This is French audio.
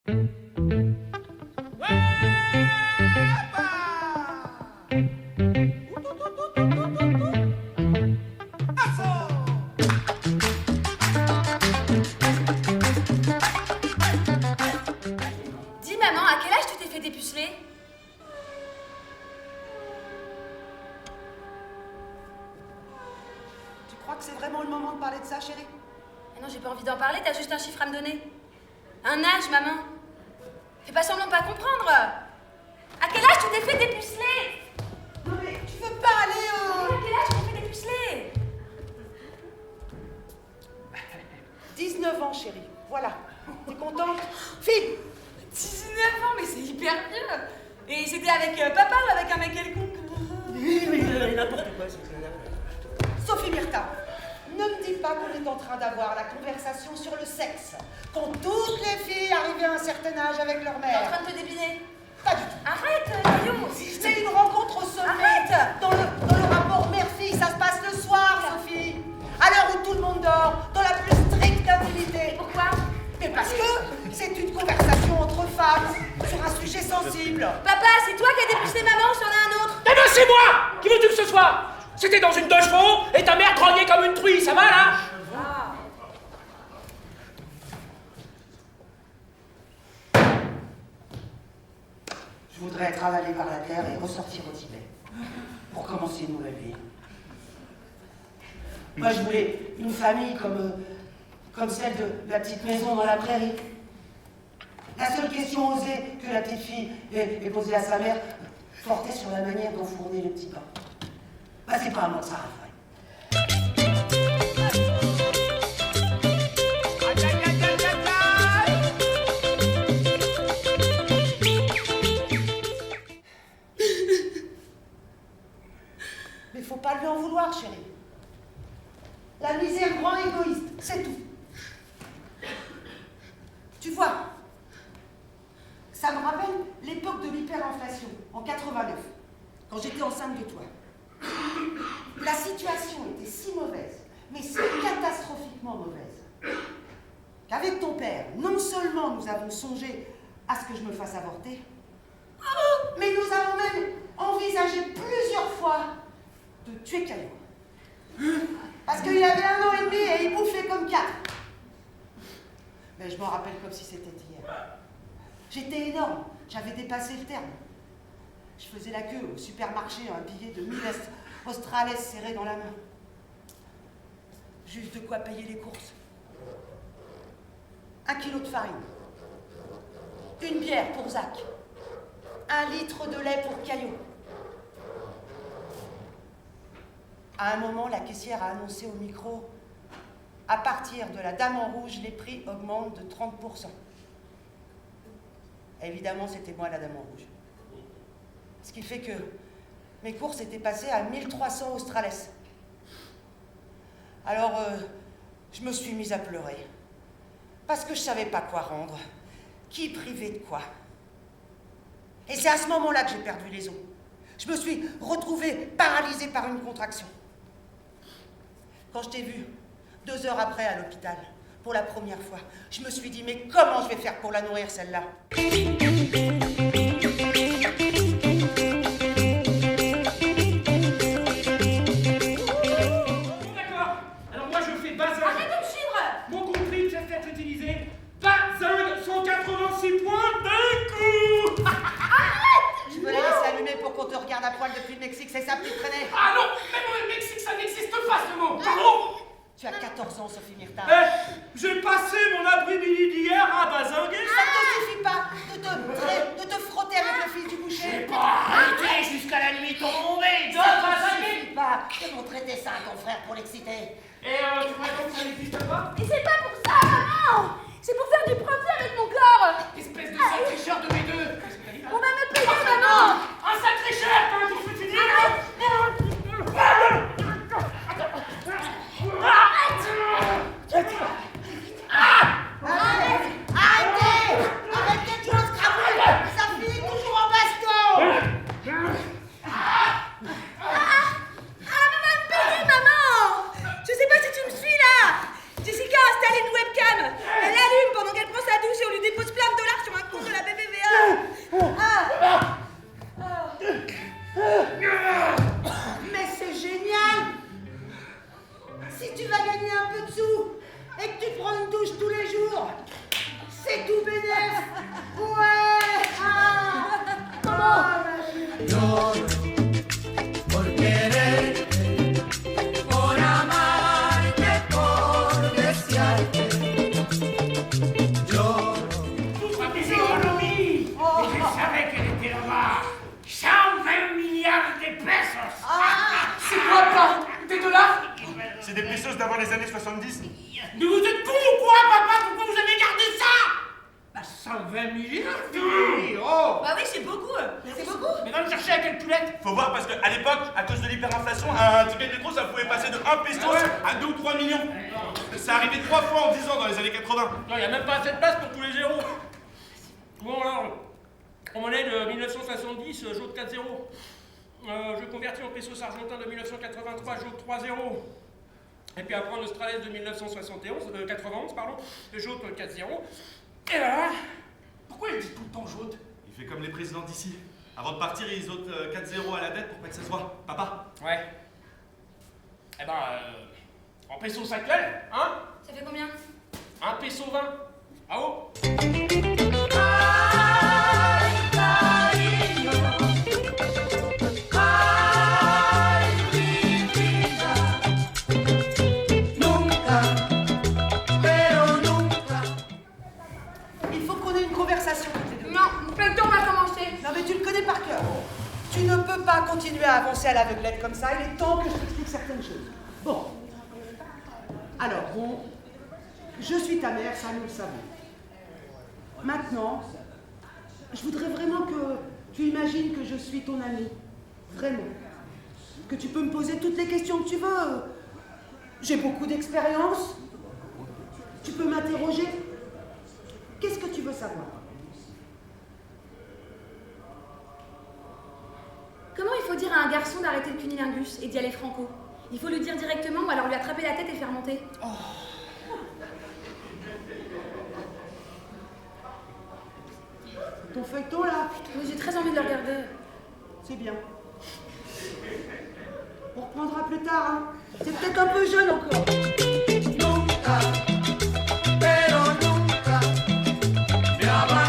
Dis maman, à quel âge tu t'es fait dépuceler? Tu crois que c'est vraiment le moment de parler de ça, chérie? Mais non, j'ai pas envie d'en parler, t'as juste un chiffre à me donner. Un âge, maman. Fais pas semblant de pas comprendre. À quel âge tu t'es fait dépuceler? Non mais tu veux pas aller À quel âge tu t'es fait dépuceler? 19 ans, chérie. Voilà. T'es contente? Fille! 19 ans, mais c'est hyper vieux. Et c'était avec papa ou avec un mec quelconque? Oui, mais n'importe quoi, Sophie Myrta, ne me dis pas qu'on est en train d'avoir la conversation sur le sexe quand toutes les filles arrivent à un certain âge avec leur T'es en mère. train de te débiner? Pas du tout. Arrête, Caillou. C'est une rencontre au sommet. Arrête. Dans le rapport mère-fille, ça se passe le soir, Sophie. À l'heure où tout le monde dort, dans la plus stricte intimité. Pourquoi? Mais parce que c'est une conversation entre femmes sur un sujet sensible. Papa, c'est toi qui as dépucelé maman ou c'en a un autre? Eh ben c'est moi! Qui veux-tu que ce soit? C'était dans une douche fond et ta mère grognait comme une truie, ça va là? Je voudrais être avalé par la terre et ressortir au Tibet pour commencer une nouvelle vie. Moi, je voulais une famille comme celle de la petite maison dans la prairie. La seule question osée que la petite fille ait posée à sa mère portait sur la manière d'enfourner le petit pain. Bah, c'est pas à moi que ça arriverait. Mais faut pas lui en vouloir, chérie. La misère rend égoïste, c'est tout. Tu vois, ça me rappelle l'époque de l'hyperinflation, en 89, quand j'étais enceinte de toi. La situation était si mauvaise, mais si catastrophiquement mauvaise, qu'avec ton père, non seulement nous avons songé à ce que je me fasse avorter, mais nous avons même envisagé plusieurs fois de tuer Caillou. Parce qu'il avait 1 an et demi et il bouffait comme 4. Mais je m'en rappelle comme si c'était hier. J'étais énorme, j'avais dépassé le terme. Je faisais la queue au supermarché, un billet de 1000 australes serré dans la main. Juste de quoi payer les courses. 1 kilo de farine. Une bière pour Zach. 1 litre de lait pour Caillou. À un moment, la caissière a annoncé au micro « À partir de la Dame en rouge, les prix augmentent de 30%. » Évidemment, c'était moi la Dame en rouge. Ce qui fait que mes courses étaient passées à 1300 australes. Alors, je me suis mise à pleurer. Parce que je ne savais pas quoi rendre. Qui priver de quoi. Et c'est à ce moment-là que j'ai perdu les os. Je me suis retrouvée paralysée par une contraction. Quand je t'ai vue, 2 heures après à l'hôpital, pour la première fois, je me suis dit, mais comment je vais faire pour la nourrir, celle-là? D'accord. Alors moi je fais bazingue. Arrête de me suivre. Mon compris peut être utilisé. Bazingue, 186 points d'un coup. Je peux la laisser allumer pour qu'on te regarde à poil depuis le Mexique, c'est ça, petite traînée? Ah non, même au Mexique ça n'existe pas ce mot. Pardon. Tu as 14 ans, Sophie Myrta. J'ai passé mon après-midi d'hier à bazinguer. Ça ne te suffit pas de te frotter avec le fils du boucher. Arrêtez jusqu'à la nuit tombée. Ça ne te suffit pas de montrer tes seins à ton frère pour l'exciter. Et tu crois que ça n'existe pas? Mais c'est pas pour ça, maman. C'est pour faire du profit avec mon corps. Espèce de sale tricheur de mes deux. On va me payer, maman. Un sale tricheur, hein, tout ce que tu dis. Arrêtez, tu oses cramer. Ça finit toujours en baston. Maman, me payer, maman. Je sais pas si tu me suis là. Jessica a installé une webcam. Elle l'allume pendant qu'elle prend sa douche et on lui dépose plein de dollars sur un choses d'avant les années 70? Mais vous êtes con ou quoi, papa? Pourquoi vous avez gardé ça? Bah 120 milliards, fille. Oh. Bah oui, c'est beaucoup. C'est beaucoup. Mais va me chercher la calculette. Faut voir parce qu'à l'époque, à cause de l'hyperinflation, un ticket de métro ça pouvait passer de 1 peso à 2 ou 3 millions. Ça arrivait 3 fois en 10 ans dans les années 80. Non, y a même pas assez de place pour tous les zéros. Bon alors, en monnaie de 1970, j'ôte 4 zéros. Je convertis en pesos argentins de 1983, j'ôte 3 zéros. Et puis après en australais de 91, pardon, j'ôte 4 zéros. Et là, pourquoi il dit tout le temps j'ôte? Il fait comme les présidents d'ici. Avant de partir, ils ôtent 4 zéros à la dette pour pas que ça se voit. Papa? Ouais. Eh ben, en pesos actuels, hein? Ça fait combien? 1 peso 20. Ah oh? Il faut qu'on ait une conversation toutes les deux. Non, le temps va commencer. Non mais tu le connais par cœur. Tu ne peux pas continuer à avancer à l'aveuglette comme ça. Il est temps que je t'explique certaines choses. Bon. Alors, bon, je suis ta mère, ça nous le savons. Maintenant, je voudrais vraiment que tu imagines que je suis ton amie. Vraiment. Que tu peux me poser toutes les questions que tu veux. J'ai beaucoup d'expérience. Tu peux m'interroger. Qu'est-ce que tu veux savoir? Comment il faut dire à un garçon d'arrêter le cunilingus et d'y aller franco? Il faut lui dire directement ou alors lui attraper la tête et faire monter. Ton feuilleton là, Oui, j'ai très envie de le regarder. c'est bien. On reprendra plus tard, hein. C'est peut-être un peu jeune encore. Nunca, pero nunca me